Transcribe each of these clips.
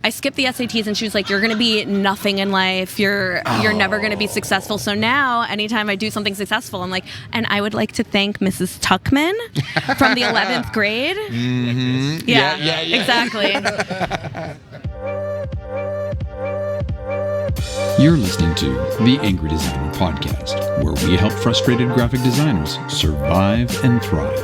I skipped the SATs and she was like, you're going to be nothing in life. You're never going to be successful. So now anytime I do something successful, I'm like, and I would like to thank Mrs. Tuckman from the 11th grade. Mm-hmm. Yeah, exactly. You're listening to The Angry Designer Podcast, where we help frustrated graphic designers survive and thrive.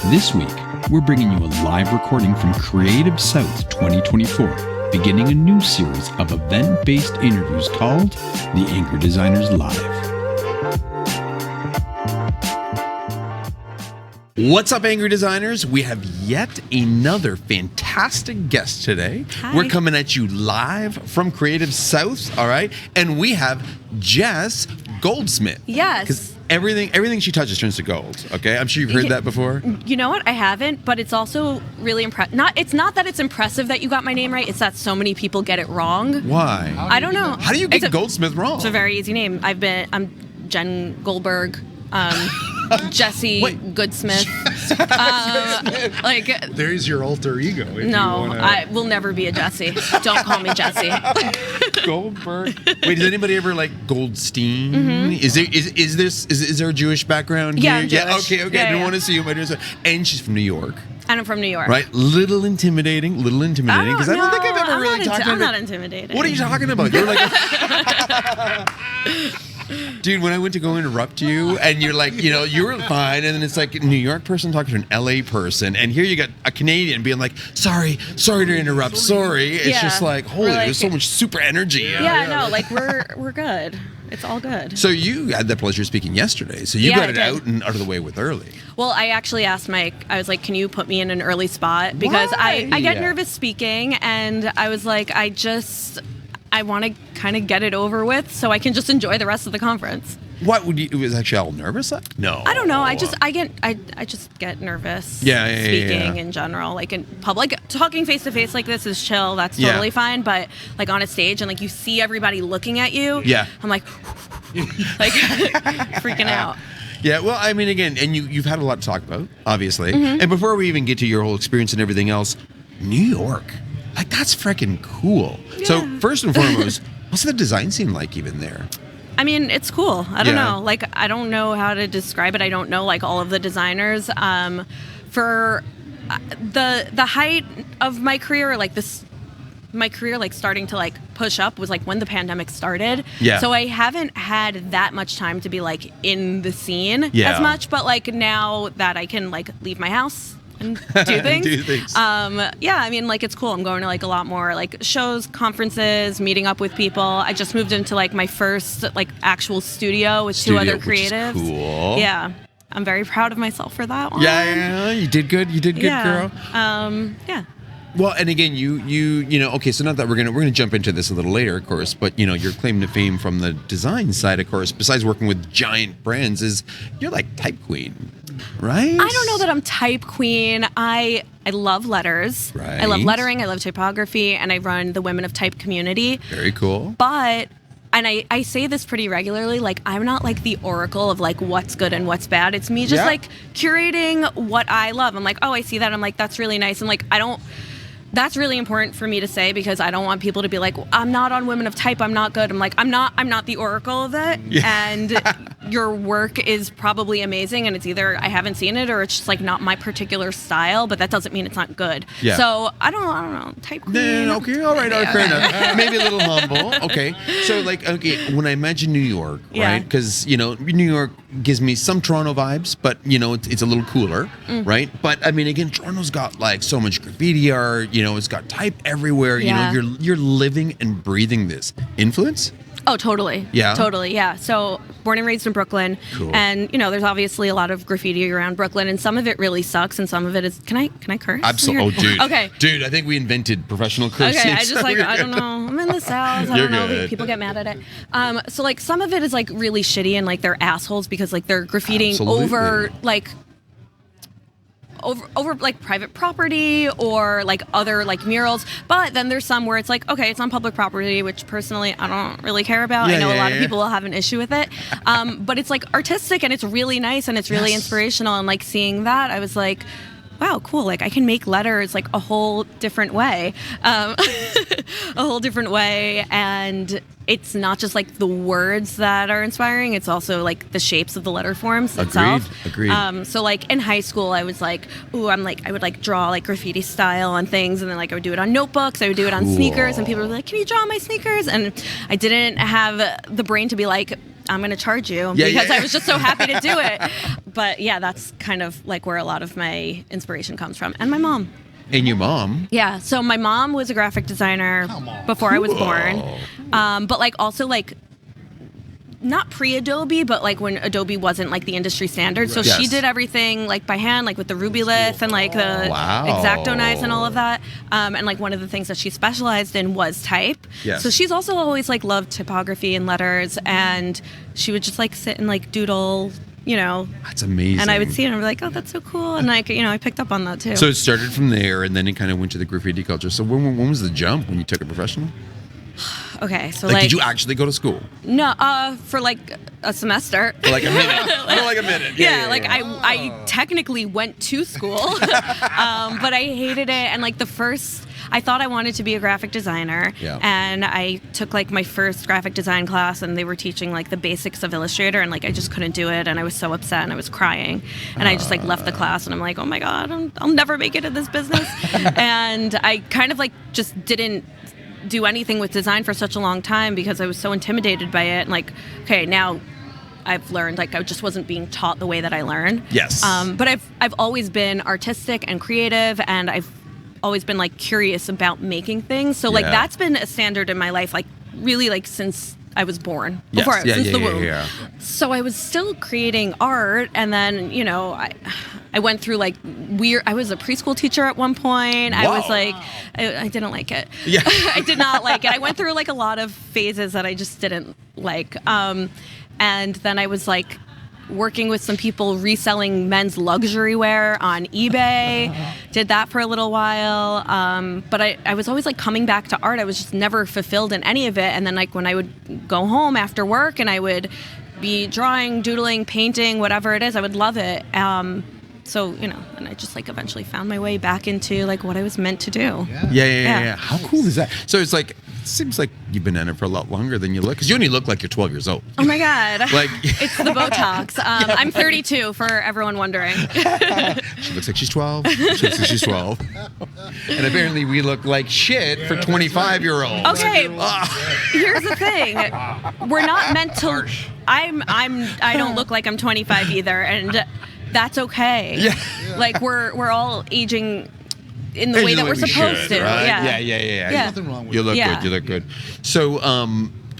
This week, we're bringing you a live recording from Creative South 2024. Beginning a new series of event-based interviews called The Angry Designers Live. What's up, Angry Designers? We have yet another fantastic guest today. Hi. We're coming at you live from Creative South, all right? And we have Jess Goldsmith. Yes. Because everything she touches turns to gold, okay? I'm sure you've heard that before. You know what? I haven't, but it's also really impressive. It's not that it's impressive that you got my name right. It's that so many people get it wrong. Why? I don't know. How do you get Goldsmith wrong? It's a very easy name. I'm Jen Goldberg. Jesse Goodsmith. There's your alter ego. I will never be a Jesse. Don't call me Jesse. Goldberg. Wait, does anybody ever like Goldstein? Mm-hmm. Is there a Jewish background Yeah, here? I'm Jewish. Yeah, okay. I didn't want to see you. And she's from New York. And I'm from New York. Right? Little intimidating because I don't think I've ever really talked to her. I'm not intimidated. What are you talking about? You're like dude, when I went to go interrupt you and you're like, you were fine, and then it's like a New York person talking to an LA person, and here you got a Canadian being like, sorry to interrupt, sorry. It's just like, holy, there's so much super energy. We're good. It's all good. So you had the pleasure of speaking yesterday, so you got it out and out of the way with early. Well, I actually asked Mike, I was like, can you put me in an early spot? Because I get nervous speaking, and I was like, I want to kind of get it over with so I can just enjoy the rest of the conference. What would you? Was actually all nervous? No. I don't know. I just get nervous. Speaking in general, like in public, talking face to face like this is chill. That's totally fine. But like on a stage and like you see everybody looking at you. Yeah. I'm like freaking out. Yeah, well, I mean, again, and you've had a lot to talk about, obviously. Mm-hmm. And before we even get to your whole experience and everything else, New York. Like, that's freaking cool. Yeah. So, first and foremost, what's the design scene like even there? I mean, it's cool. I don't know. Like, I don't know how to describe it. I don't know, like, all of the designers. For the height of my career, like, starting to, like, push up was, like, when the pandemic started. Yeah. So I haven't had that much time to be, like, in the scene as much. But, like, now that I can, like, leave my house and do things. I mean, like, it's cool. I'm going to like a lot more like shows, conferences, meeting up with people. I just moved into like my first like actual studio with two other creatives. Which is cool. Yeah. I'm very proud of myself for that one. Yeah, you did good. You did good, girl. Yeah. Well, and again, you know, okay, so not that we're gonna jump into this a little later, of course, but your claim to fame from the design side, of course, besides working with giant brands, is you're like type queen, right? I don't know that I'm type queen. I love letters. Right. I love lettering. I love typography, and I run the Women of Type community. Very cool. But. And I say this pretty regularly, like, I'm not like the oracle of like what's good and what's bad. It's me just like curating what I love. I'm like, oh, I see that. I'm like, that's really nice. And like, that's really important for me to say because I don't want people to be like, well, I'm not on Women of Type, I'm not good. I'm like, I'm not the oracle of it. Yeah. And your work is probably amazing, and it's either I haven't seen it or it's just like not my particular style, but that doesn't mean it's not good. Yeah. So I don't know, type queen. Okay, all right, fair enough. Maybe a little humble. Okay. So like, okay, when I imagine New York, right? Because New York gives me some Toronto vibes, but it's a little cooler, right? But I mean, again, Toronto's got like so much graffiti art. It's got type everywhere. Yeah. You're living and breathing this. Influence? Oh, totally. Yeah. Totally, yeah. So, born and raised in Brooklyn. Cool. And, there's obviously a lot of graffiti around Brooklyn, and some of it really sucks, and some of it is... Can I curse? Absolutely. Oh, dude. Okay. Dude, I think we invented professional cursing. Okay, I don't know. I'm in the South. I don't know. People get mad at it. So, like, some of it is, like, really shitty, and, like, they're assholes because, like, they're graffitiing over like private property or like other like murals, but then there's some where it's like, okay, it's on public property, which personally I don't really care about. I know a lot of people will have an issue with it, but it's like artistic and it's really nice and it's really inspirational, and like seeing that I was like, wow, cool. Like I can make letters like a whole different way, and it's not just like the words that are inspiring. It's also like the shapes of the letter forms itself. Agreed. So like in high school, I was like, I would like draw like graffiti style on things, and then like I would do it on notebooks. I would do it on sneakers, and people would be like, "Can you draw my sneakers?" And I didn't have the brain to be like, I'm going to charge you because I was just so happy to do it. But yeah, that's kind of like where a lot of my inspiration comes from. And my mom. And your mom? Yeah. So my mom was a graphic designer before I was born. But like also like not pre-Adobe, but like when Adobe wasn't like the industry standard. So she did everything like by hand, like with the Ruby Lith and like the X-Acto knives and all of that. And like one of the things that she specialized in was type. Yes. So she's also always like loved typography and letters, and she would just like sit and like doodle, you know. That's amazing. And I would see it and I'd be like, oh, that's so cool. And like, you know, I picked up on that too. So it started from there, and then it kind of went to the graffiti culture. So when was the jump when you took it professional? Okay, so like, did you actually go to school? No, for like a semester. For like a minute. For like a minute. Yeah, like I technically went to school, but I hated it. And like I thought I wanted to be a graphic designer, and I took like my first graphic design class, and they were teaching like the basics of Illustrator, and like I just couldn't do it, and I was so upset, and I was crying, and I just like left the class, and I'm like, oh my god, I'll never make it in this business, and I kind of like just didn't do anything with design for such a long time because I was so intimidated by it. And like, okay, now I've learned, like I just wasn't being taught the way that I learn. Yes. But I've always been artistic and creative, and I've always been like curious about making things. So like that's been a standard in my life, like really like since I was born, since the womb. Yeah. So I was still creating art, and then, you know, I went through like I was a preschool teacher at one point. Wow. I was like, I didn't like it. Yeah. I did not like it. I went through like a lot of phases that I just didn't like. And then I was like working with some people reselling men's luxury wear on eBay. Did that for a little while. But I was always like coming back to art. I was just never fulfilled in any of it. And then like when I would go home after work and I would be drawing, doodling, painting, whatever it is, I would love it. So, you know, and I just like eventually found my way back into like what I was meant to do. Yeah. How cool is that? So it's like, it seems like you've been in it for a lot longer than you look, because you only look like you're 12 years old. Oh my God. Like it's the Botox. I'm 32 for everyone wondering. She looks like she's 12. She looks like she's 12. And apparently we look like shit for 25-year-olds. Okay. Here's the thing. We're not meant to. I don't look like I'm 25 either, and that's okay. Yeah. Like we're all aging in the way that we're supposed to. Right? Yeah. Nothing wrong with You look Yeah. good. You look good. So,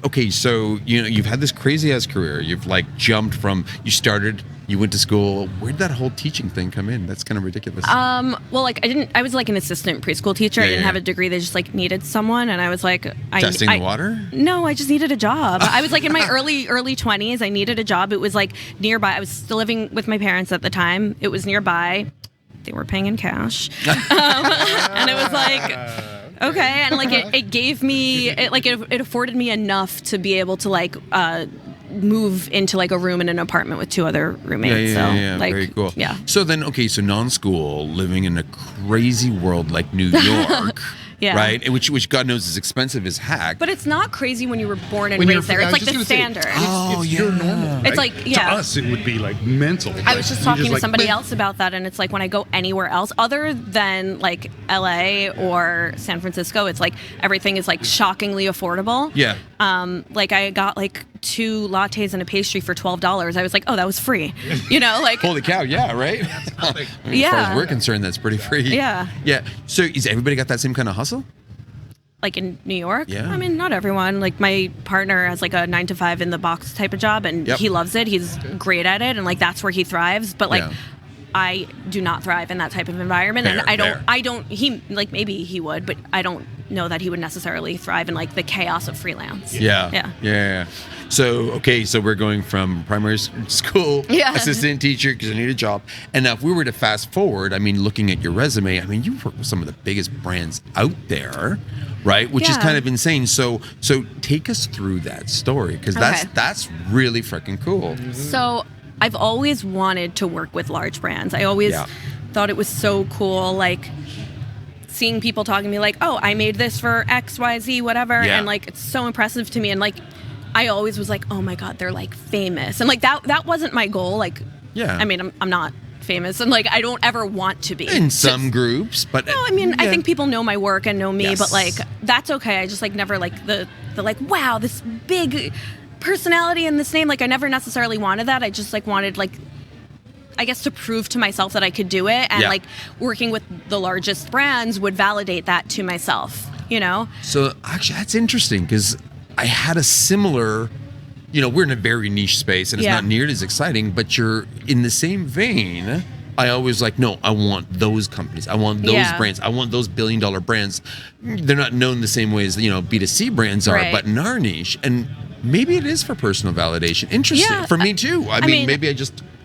okay, so you know you've had this crazy ass career. You've like jumped from you went to school. Where did that whole teaching thing come in? That's kind of ridiculous. Well, like I was like an assistant preschool teacher. I didn't have a degree. They just like needed someone, and I was like, Testing the water? No, I just needed a job. I was like in my early 20s. I needed a job. It was like nearby. I was still living with my parents at the time. It was nearby. They were paying in cash, and it was like, okay, and like it gave me it afforded me enough to be able to like move into like a room in an apartment with two other roommates. Yeah, like, very cool. Yeah. So then, okay, so non-school, living in a crazy world like New York, Yeah. right? Which God knows is expensive as heck. But it's not crazy when you were born and When raised there. I It's was like just the gonna say, standard. It's your normal. Right? It's like, yeah. To us, it would be like mental. I was just talking to somebody but- else about that, and it's like when I go anywhere else other than like LA or San Francisco, it's like everything is like shockingly affordable. Yeah. Like I got like 2 lattes and a pastry for $12. I was like, oh, that was free. You know, like Holy cow, yeah, right? As far yeah. as we're concerned, that's pretty free. Yeah. Yeah. So is everybody got that same kind of hustle? Like in New York? Yeah. I mean, not everyone. Like my partner has like a 9-to-5 in the box type of job, and he loves it. He's great at it, and like that's where he thrives. But like I do not thrive in that type of environment, and I don't he like maybe he would, but I don't know that he would necessarily thrive in like the chaos of freelance. Yeah. So okay, so we're going from primary school assistant teacher because I need a job, and now if we were to fast forward, I mean, looking at your resume, I mean, you've worked with some of the biggest brands out there, right? Which is kind of insane. So take us through that story, because that's really freaking cool. So I've always wanted to work with large brands. I always thought it was so cool, like seeing people talking to me like, oh, I made this for XYZ, whatever. And like, it's so impressive to me. And like, I always was like, oh my God, they're like famous. And like, that wasn't my goal. Like, I mean, I'm not famous, and like, I don't ever want to be. In some groups, but... No, I mean, I think people know my work and know me, but like, that's okay. I just like never like the like, wow, this big personality and this name. Like, I never necessarily wanted that. I just like wanted like, I guess, to prove to myself that I could do it, and like working with the largest brands would validate that to myself, you know? So actually, that's interesting, because I had a similar, you know, we're in a very niche space and it's not near as exciting, but you're in the same vein. I always like, no, I want those companies. I want those brands. I want those billion-dollar brands. They're not known the same way as, you know, B2C brands are, but in our niche. And maybe it is for personal validation. Interesting. For me too. I mean, maybe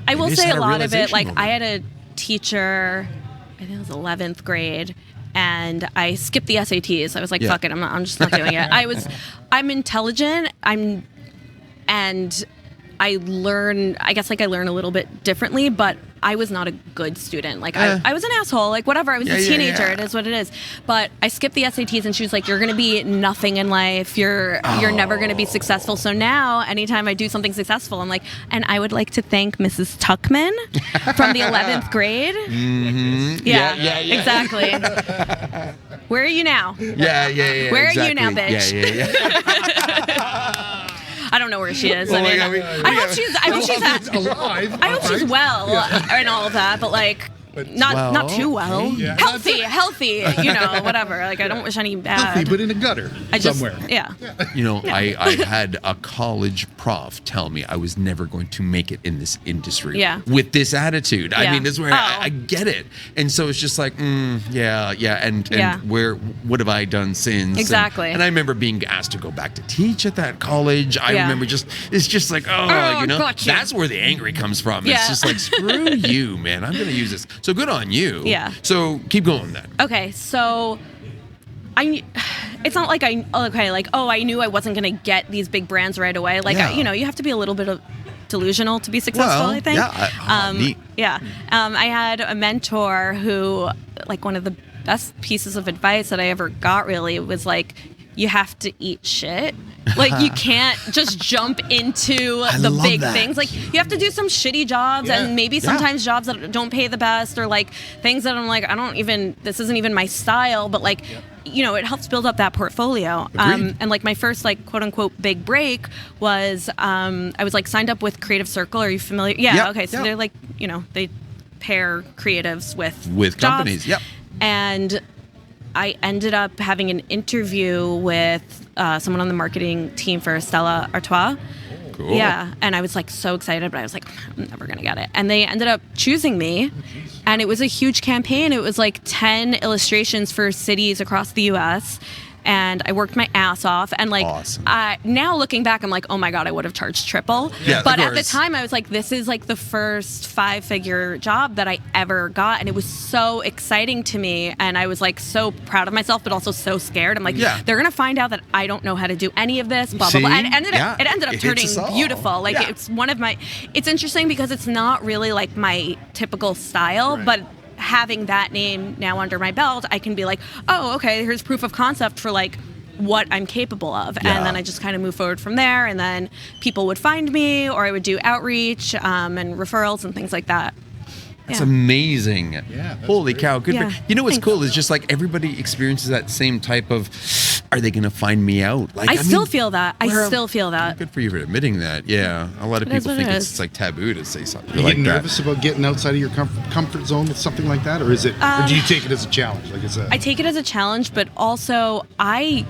I will say a lot of it, like I had a teacher, I think it was 11th grade, and I skipped the SATs. I was like, fuck it, I'm just not doing it. I'm intelligent, and I learn a little bit differently, but I was not a good student. Like I was an asshole, like whatever. I was a teenager. It is what it is. But I skipped the SATs, and she was like, you're going to be nothing in life. You're never going to be successful. So now anytime I do something successful, I'm like, and I would like to thank Mrs. Tuckman from the 11th grade. Mm-hmm. Yeah, exactly. Where are you now? Yeah. Where are you now, bitch? Yeah. I don't know where she is. I hope she's alive. I hope she's well and all of that, but like not too well. Yeah. Healthy, you know, whatever. Like, I don't wish any bad. Healthy, but in a gutter somewhere. You know, I had a college prof tell me I was never going to make it in this industry with this attitude. I mean, this is where I get it. And so it's just like, and what have I done since? Exactly. And I remember being asked to go back to teach at that college. I remember it's just like, you know, gotcha. That's where the angry comes from. It's just like, screw you, man. I'm going to use this. So good on you. Yeah. So keep going then. Okay, so it's not like I knew I wasn't going to get these big brands right away. Like, you know, you have to be a little bit delusional to be successful, I think. Neat. I had a mentor who, like, one of the best pieces of advice that I ever got really was like, you have to eat shit. Like, you can't just jump into the big things. Like, you have to do some shitty jobs and maybe sometimes jobs that don't pay the best, or like things that I'm like, this isn't even my style, but like, you know, it helps build up that portfolio. And like my first like quote unquote big break was, I was like signed up with Creative Circle. Are you familiar? Yeah. Okay. So they're like, you know, they pair creatives with companies. Jobs. And I ended up having an interview with someone on the marketing team for Stella Artois. Cool. Yeah, and I was like so excited, but I was like, I'm never gonna get it. And they ended up choosing me, and it was a huge campaign. It was like 10 illustrations for cities across the U.S., and I worked my ass off. And like, now looking back, I'm like, oh my God, I would have charged triple. Yeah, but at the time, I was like, this is like the first 5-figure job that I ever got. And it was so exciting to me. And I was like so proud of myself, but also so scared. I'm like, they're going to find out that I don't know how to do any of this, blah, blah, blah. And it ended up turning beautiful. Like, it's one of my, it's interesting because it's not really like my typical style, but having that name now under my belt, I can be like, oh, okay, here's proof of concept for like what I'm capable of. And then I just kind of move forward from there. And then people would find me, or I would do outreach and referrals and things like that. That's amazing. Yeah, Holy cow. Good. Yeah. You know what's cool is just like everybody experiences that same type of, are they going to find me out? Like, I still feel that. Good for you for admitting that. Yeah. A lot of people think it's like taboo to say something Are you like getting that. nervous about getting outside of your comfort zone with something like that? Or is it, or do you take it as a challenge? Like I take it as a challenge, but also I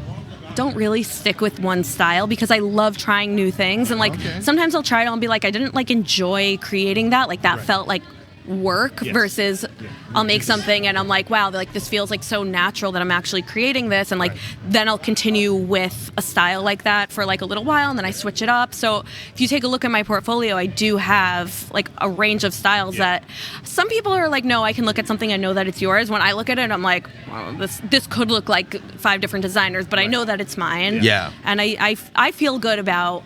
don't really stick with one style because I love trying new things. And like, sometimes I'll try it and I'll be like, I didn't like enjoy creating that. Like that felt like work versus I'll make something and I'm like, wow, like this feels like so natural that I'm actually creating this, and like then I'll continue with a style like that for like a little while and then I switch it up. So if you take a look at my portfolio, I do have like a range of styles that some people are like, no, I can look at something and know that it's yours. When I look at it, I'm like, well, this could look like 5 different designers, but I know that it's mine. Yeah. And I feel good about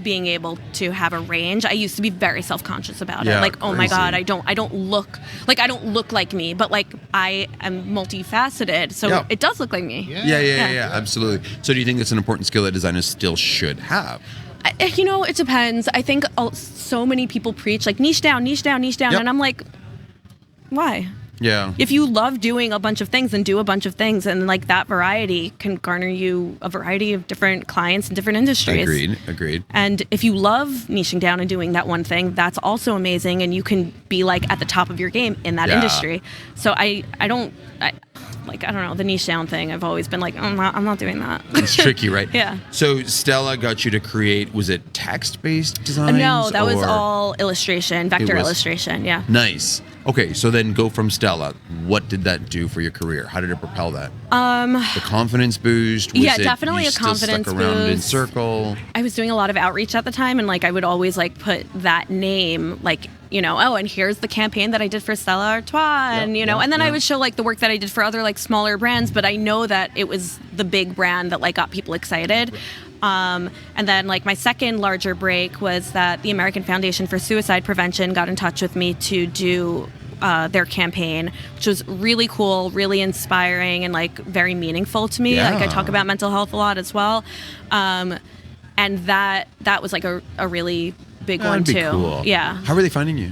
being able to have a range. I used to be very self-conscious about it. Yeah, Like, oh my crazy. God, I don't look like me, but like I am multifaceted, so it does look like me. Yeah, absolutely. So do you think it's an important skill that designers still should have? You know, it depends. I think so many people preach like niche down, Yep. and I'm like, why? Yeah. If you love doing a bunch of things, and do a bunch of things, and like that variety can garner you a variety of different clients in different industries. Agreed. And if you love niching down and doing that one thing, that's also amazing, and you can be like at the top of your game in that industry. So I don't know, the niche down thing. I've always been like, I'm not doing that. It's tricky, right? Yeah. So Stella got you to create, was it text-based designs? No, that was or- all illustration, vector was- illustration. Yeah. Nice. Okay, so then go from Stella. What did that do for your career? How did it propel that? The confidence boost? Was yeah, it definitely you a still confidence stuck around in boost. circle? I was doing a lot of outreach at the time, and like I would always like put that name, like, you know, oh, and here's the campaign that I did for Stella Artois, and you know, and then I would show like the work that I did for other like smaller brands, but I know that it was the big brand that like got people excited. And then like my second larger break was that the American Foundation for Suicide Prevention got in touch with me to do their campaign, which was really cool, really inspiring, and like very meaningful to me. Yeah. Like I talk about mental health a lot as well. And that was like a really big one That'd be too. cool. Yeah. How are they finding you?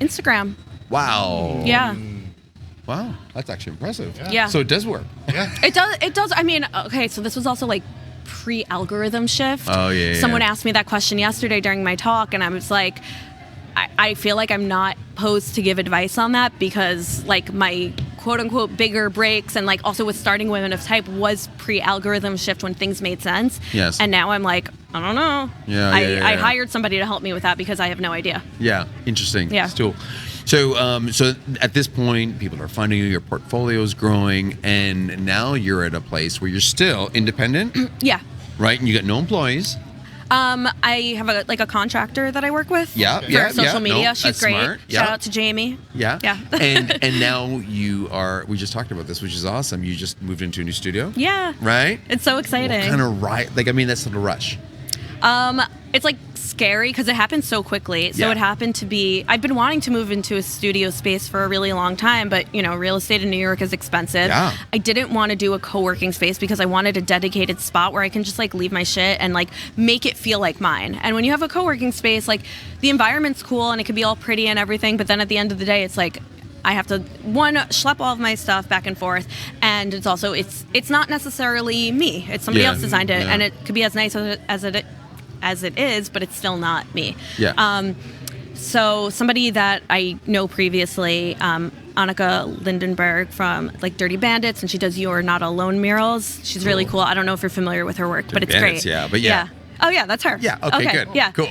Instagram. Wow. Yeah. Wow, that's actually impressive. Yeah. So it does work. It does. I mean, okay, so this was also like pre-algorithm shift. Oh, yeah. Someone asked me that question yesterday during my talk, and I was like, I feel like I'm not posed to give advice on that, because like my quote unquote bigger breaks, and like also with starting Women of Type, was pre-algorithm shift when things made sense. Yes. And now I'm like, I don't know. I hired somebody to help me with that because I have no idea. Yeah, interesting. Yeah. Still. So, so at this point, people are finding you, your portfolio's growing, and now you're at a place where you're still independent, Yeah. right? And you got no employees. I have a contractor that I work with. Yeah, for yeah, social yeah. media. No, She's that's great. smart. Shout Yeah. out to Jamie. Yeah. Yeah. and now you are. We just talked about this, which is awesome. You just moved into a new studio. Yeah. Right. It's so exciting. What kind of like? I mean, that's not a rush. It's like scary because it happened so quickly. So Yeah. it happened to be, I've been wanting to move into a studio space for a really long time, but you know, real estate in New York is expensive. Yeah. I didn't want to do a co-working space because I wanted a dedicated spot where I can just like leave my shit and like make it feel like mine. And when you have a co-working space, like the environment's cool and it can be all pretty and everything, but then at the end of the day, it's like, I have to schlep all of my stuff back and forth, and it's also it's not necessarily me. It's somebody Yeah. else designed it, Yeah. and it could be as nice as it is, but it's still not me. Yeah. So somebody that I know previously, Annika Lindenberg from like Dirty Bandits, and she does You're Not Alone murals. She's really cool. I don't know if you're familiar with her work, but it's Bandits, great. yeah, but yeah. Oh yeah, that's her. Yeah, okay, good. Yeah. Cool.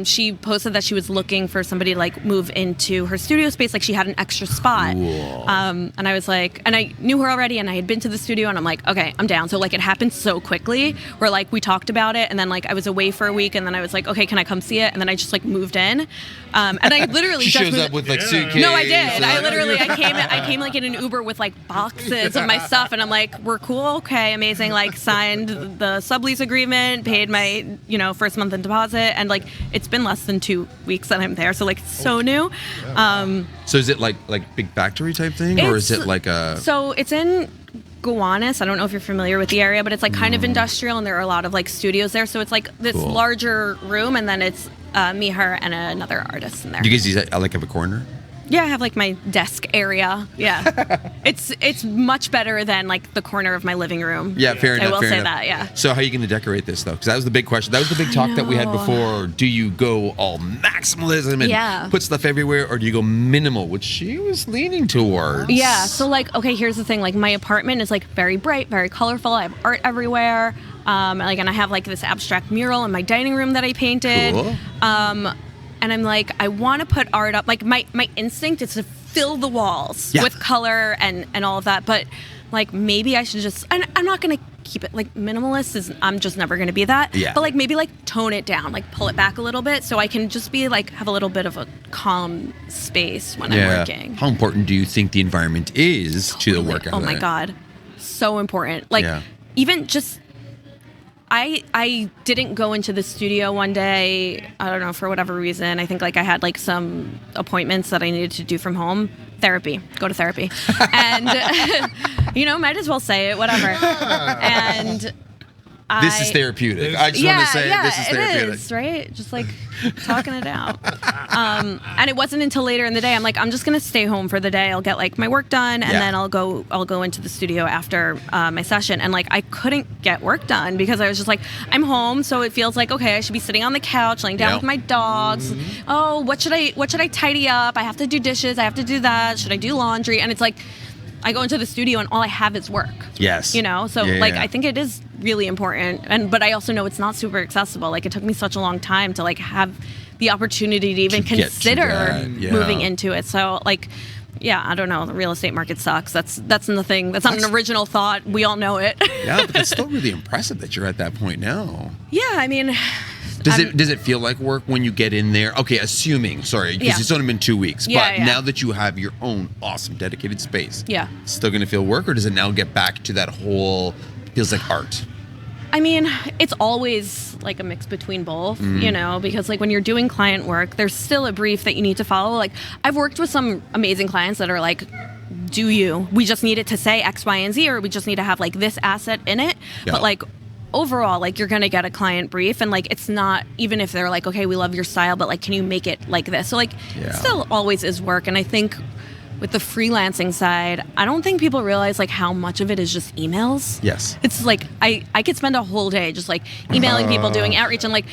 She posted that she was looking for somebody to like move into her studio space, like she had an extra spot. Cool. And I was like, and I knew her already, and I had been to the studio, and I'm like, okay, I'm down. So like it happened so quickly, where like we talked about it, and then like I was away for a week, and then I was like, okay, can I come see it? And then I just like moved in, and I literally She just shows moved- up with like suitcase. No, I did. like- I came like in an Uber with like boxes of my stuff, and I'm like, we're cool, okay, amazing. Like signed the sublease agreement, paid my first month in deposit, and like it's been less than 2 weeks that I'm there, so like it's so new. So is it like big factory type thing, or is it like a? So it's in Gowanus. I don't know if you're familiar with the area, but it's like kind of industrial, and there are a lot of like studios there. So it's like this Cool. larger room, and then it's me, her, and another artist in there. Do you guys use that, like have a corner? Yeah, I have like my desk area. Yeah, it's much better than like the corner of my living room. Yeah, fair enough. I will fair say enough. that. Yeah. So how are you going to decorate this though? Because that was the big question. That was the big talk that we had know. before. Do you go all maximalism and put stuff everywhere, or do you go minimal, which she was leaning towards? Yeah. So like, okay, here's the thing. Like my apartment is like very bright, very colorful. I have art everywhere. And I have like this abstract mural in my dining room that I painted. Cool. And I'm like, I want to put art up. Like my instinct is to fill the walls Yeah. with color and all of that. But like maybe I should just, and I'm not going to keep it like minimalist is, I'm just never going to be that. Yeah. But like maybe like tone it down, like pull it back a little bit so I can just be like, have a little bit of a calm space when I'm working. How important do you think the environment is to the work? Oh my God. So important. Like Yeah. even just I didn't go into the studio one day, I don't know, for whatever reason. I think like I had like some appointments that I needed to do from home. Therapy. Go to therapy. And, might as well say it, whatever. And this is therapeutic. I just want to say this is therapeutic. It is, right? Just like talking it out. And it wasn't until later in the day, I'm like, I'm just going to stay home for the day. I'll get like my work done, and then I'll go into the studio after my session. And like, I couldn't get work done because I was just like, I'm home, so it feels like, okay, I should be sitting on the couch, laying down with my dogs. Mm-hmm. Oh, what should I tidy up? I have to do dishes. I have to do that. Should I do laundry? And it's like, I go into the studio and all I have is work. Yes. So I think it is really important. But I also know it's not super accessible. Like, it took me such a long time to like have the opportunity to even consider moving into it. So like, I don't know. The real estate market sucks. That's nothing. That's not an original thought. We all know it. Yeah, but it's still really impressive that you're at that point now. Yeah, I mean, does it feel like work when you get in there? Okay, assuming, because it's only been 2 weeks. But now that you have your own awesome dedicated space, it's still going to feel work, or does it now get back to that whole, feels like art? I mean, it's always like a mix between both, because like when you're doing client work, there's still a brief that you need to follow. Like, I've worked with some amazing clients that are like, we just need it to say X, Y, and Z, or we just need to have like this asset in it. Yeah. But like, overall, like, you're going to get a client brief, and like, it's not, even if they're like, okay, we love your style, but like, can you make it like this? So like, it still always is work. And I think with the freelancing side, I don't think people realize like how much of it is just emails. Yes. It's like, I could spend a whole day just like emailing people, doing outreach, and like,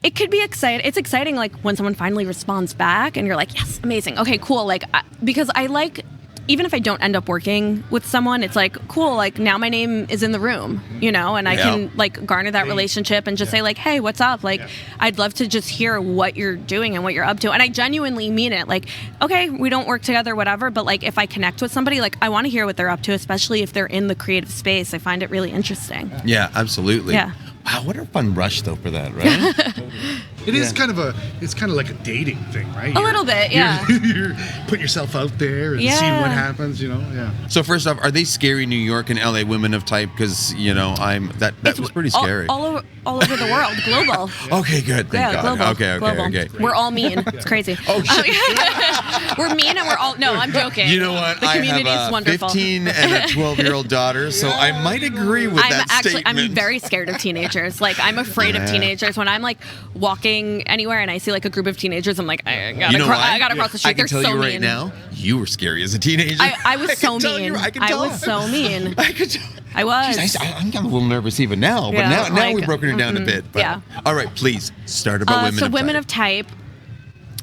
it could be exciting. It's exciting like when someone finally responds back and you're like, yes, amazing. Okay, cool. Like, because I like, even if I don't end up working with someone, it's like, cool, like now my name is in the room, and I can like garner that relationship and just say like, hey, what's up? Like, I'd love to just hear what you're doing and what you're up to. And I genuinely mean it. Like, okay, we don't work together, whatever, but like, if I connect with somebody, like, I want to hear what they're up to, especially if they're in the creative space. I find it really interesting. Yeah, absolutely. Yeah. Wow, what a fun rush though for that, right? It is kind of like a dating thing, right? A little bit, yeah. You're putting yourself out there and seeing what happens, So first off, are they scary New York and LA women of type? Because that was pretty scary. All over the world, global. Okay, good. Thank God. Global. Okay. We're all mean. It's crazy. Oh shit. We're mean, and we're all. No, I'm joking. You know what? The community I have is wonderful. 15 and a 12-year-old daughter, so I might agree with that statement. I'm very scared of teenagers. Like, I'm afraid of teenagers. When I'm like walking anywhere and I see like a group of teenagers, I'm like, I gotta cross the street. I can tell you right mean. now, you were scary as a teenager. I was so mean. I was so mean. I could tell. I was. Jeez, I'm getting a little nervous even now, but now we've broken it down a bit. But, all right, please start about women of type. So women of type,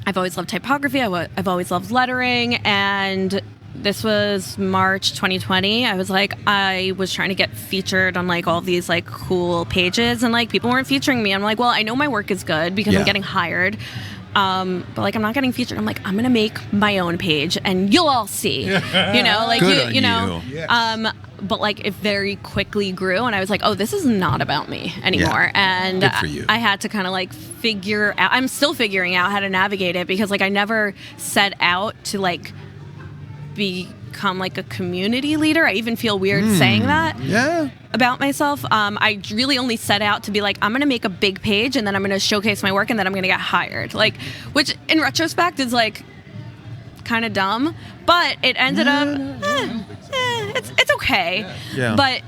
I've always loved typography. I've always loved lettering, and this was March 2020. I was trying to get featured on like all these like cool pages, and like people weren't featuring me. I'm like, well, I know my work is good because I'm getting hired. But like, I'm not getting featured. I'm like, I'm gonna make my own page, and you'll all see. Like good you know. on you. Yes. But like, it very quickly grew, and I was like, oh, this is not about me anymore. And good for you. I had to kind of like figure out. I'm still figuring out how to navigate it, because like I never set out to like become like a community leader. I even feel weird saying that about myself. I really only set out to be like, I'm going to make a big page, and then I'm going to showcase my work, and then I'm going to get hired. Like, which in retrospect is like kind of dumb, but it ended up, it's okay. Yeah. But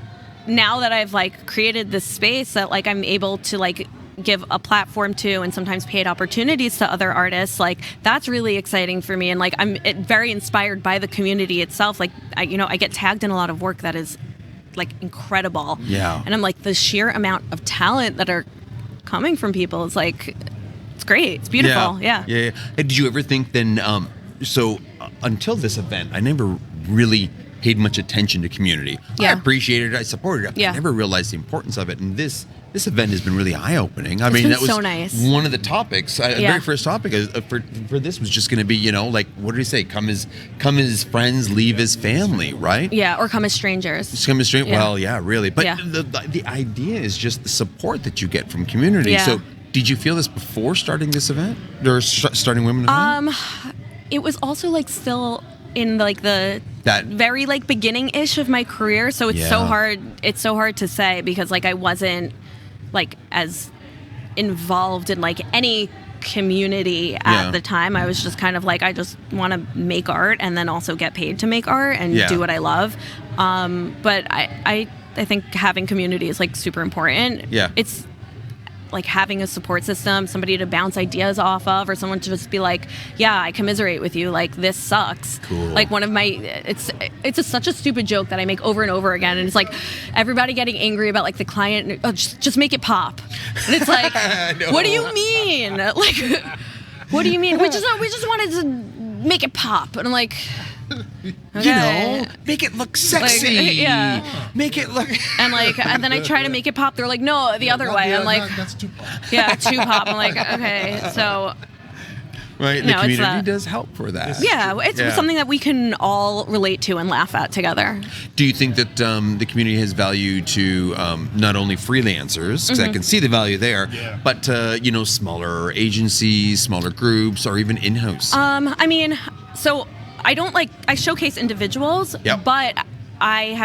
now that I've like created this space that like I'm able to like give a platform to, and sometimes paid opportunities to other artists, like that's really exciting for me. And like I'm very inspired by the community itself. Like I get tagged in a lot of work that is like incredible. Yeah. And I'm like, the sheer amount of talent that are coming from people is like, it's great. It's beautiful. Yeah. Hey, did you ever think then, until this event, I never really paid much attention to community. Yeah. I appreciated it. I supported it. I never realized the importance of it. And this event has been really eye-opening. I mean, that was so nice. One of the topics. The very first topic for this was just going to be, like, what did he say? Come as friends, leave as family, right? Yeah, or come as strangers. Just come as strangers. Yeah. Well, yeah, really. But Yeah. the idea is just the support that you get from community. Yeah. So did you feel this before starting this event? Or starting Women of Type? It was also like still in like the that very like beginning-ish of my career, so it's so Yeah. hard. It's so hard to say because like I wasn't like as involved in like any community at Yeah. the time. I was just kind of like, I just want to make art and then also get paid to make art and Yeah. do what I love. But I think having community is like super important. Yeah. It's like having a support system, somebody to bounce ideas off of, or someone to just be like, yeah, I commiserate with you. Like, this sucks. Cool. Like one of my, it's such a stupid joke that I make over and over again. And it's like everybody getting angry about like the client, oh, just make it pop. And it's like, what do you mean? Like, what do you mean? We just wanted to make it pop. And I'm like, okay. You know, make it look sexy. Like, yeah. Make it look. And then I try to make it pop. They're like, no, the other way. I'm like, that's too pop. yeah, too pop. I'm like, okay, so Right, the No, it's community that. does help for that. yeah, it's something that we can all relate to and laugh at together. Do you think that the community has value to not only freelancers, because I can see the value there, but you know, smaller agencies, smaller groups, or even in-house? I mean, so I showcase individuals, Yep. but I've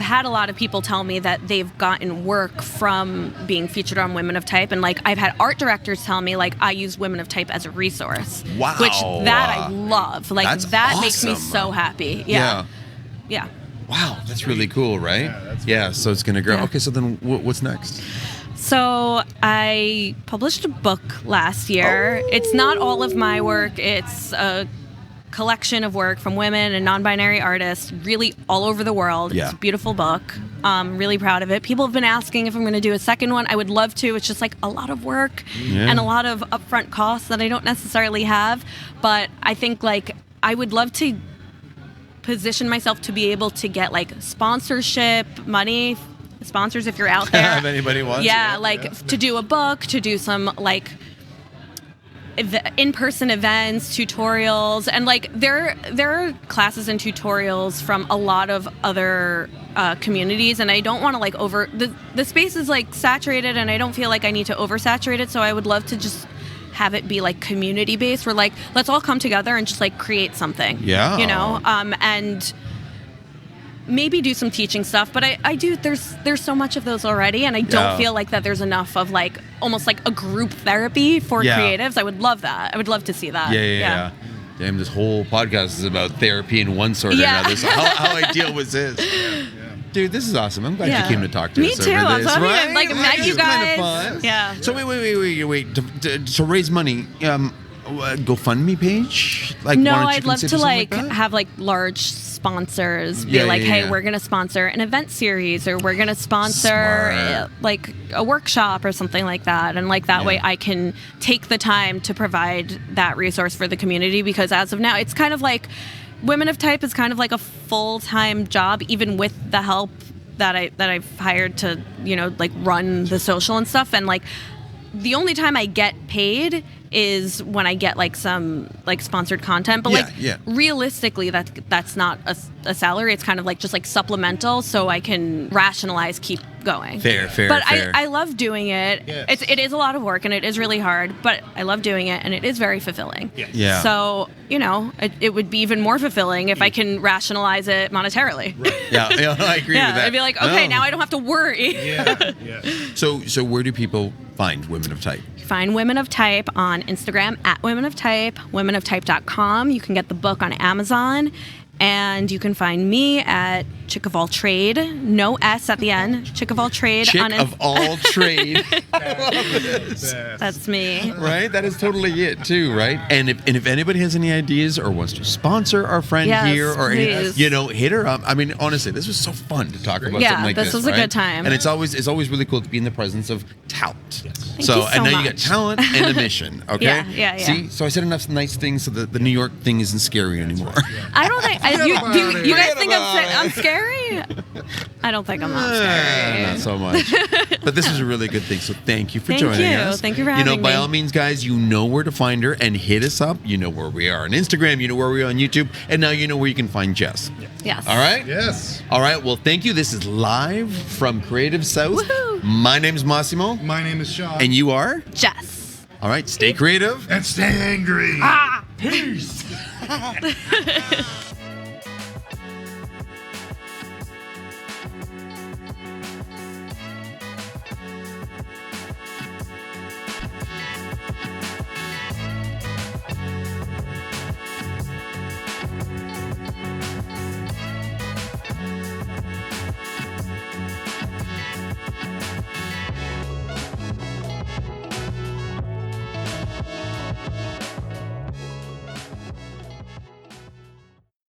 had a lot of people tell me that they've gotten work from being featured on Women of Type, and like I've had art directors tell me like I use Women of Type as a resource. Wow. Which that I love. Like That's that makes me awesome. so happy. Yeah. Yeah. Wow, that's really cool, right? Yeah, so it's going to grow. Yeah. Okay, so then what's next? So I published a book last year. It's not all of my work. It's a collection of work from women and non-binary artists really all over the world. Yeah. It's a beautiful book. I'm really proud of it. People have been asking if I'm going to do a second one. I would love to. It's just like a lot of work and a lot of upfront costs that I don't necessarily have. But I think like I would love to position myself to be able to get like sponsorship money, sponsors if you're out there. If anybody wants. To do a book, to do some like in-person events, tutorials, and like there are classes and tutorials from a lot of other communities, and I don't want to like the space is like saturated, and I don't feel like I need to oversaturate it. So I would love to just have it be like community based, where like let's all come together and just like create something. Yeah. You know, and maybe do some teaching stuff, but I do there's so much of those already, and I don't feel like that there's enough of like almost like a group therapy for creatives. I would love that. I would love to see that. Yeah. Damn, this whole podcast is about therapy in one sort or Yeah. another. So how ideal was this? Dude, this is awesome. I'm glad you came to talk to Me us too. over I'm this. so happy Right? to, like, met This you is kind guys. of fun. Yeah. So wait. To raise money, GoFundMe page? Like, No, why don't you I'd love consider to something like that? have like large sponsors be Yeah, like, yeah, hey, yeah. we're gonna sponsor an event series, or we're gonna sponsor Smart. like a workshop or something like that, and like that way I can take the time to provide that resource for the community, because as of now it's kind of like Women of Type is kind of like a full-time job, even with the help that I've hired to, you know, like run the social and stuff, and like the only time I get paid is when I get like some like sponsored content, but realistically that's not a salary. It's kind of like just like supplemental, so I can rationalize keep going. Fair. But I love doing it. Yes. It is a lot of work and it is really hard, but I love doing it and it is very fulfilling. Yeah. So, you know, it would be even more fulfilling if I can rationalize it monetarily. Yeah, I agree with that. I'd be like, okay, No. now I don't have to worry. So where do people find Women of Type? Find Women of Type on Instagram at Women of Type, womenoftype.com. You can get the book on Amazon. And you can find me at Chick of All Trade, no S at the end. Chick of All Trade. Chick of all trade. That's me. Right? That is totally it too, right? And if anybody has any ideas or wants to sponsor our friend Yes, here or any, please. you know, hit her up. I mean, honestly, this was so fun to talk about Yeah, something like this. this was a right? good time. And it's always really cool to be in the presence of talent. Thank So you I so know you got much. talent and a mission, okay? Yeah. See? So I said enough nice things so that the New York thing isn't scary anymore. I don't think you guys think I'm scary? I don't think I'm not scary. Not so much. But this was a really good thing. So thank you for Thank joining you. us. Thank you for You know, having by me. all means, guys, you know where to find her and hit us up. You know where we are on Instagram. You know where we are on YouTube. And now you know where you can find Jess. Yes. All right? Yes. All right. Well, thank you. This is live from Creative South. Woohoo. My name's Massimo. My name is Sean. And you are? Jess. All right. Stay creative. And stay angry. Ah. Peace.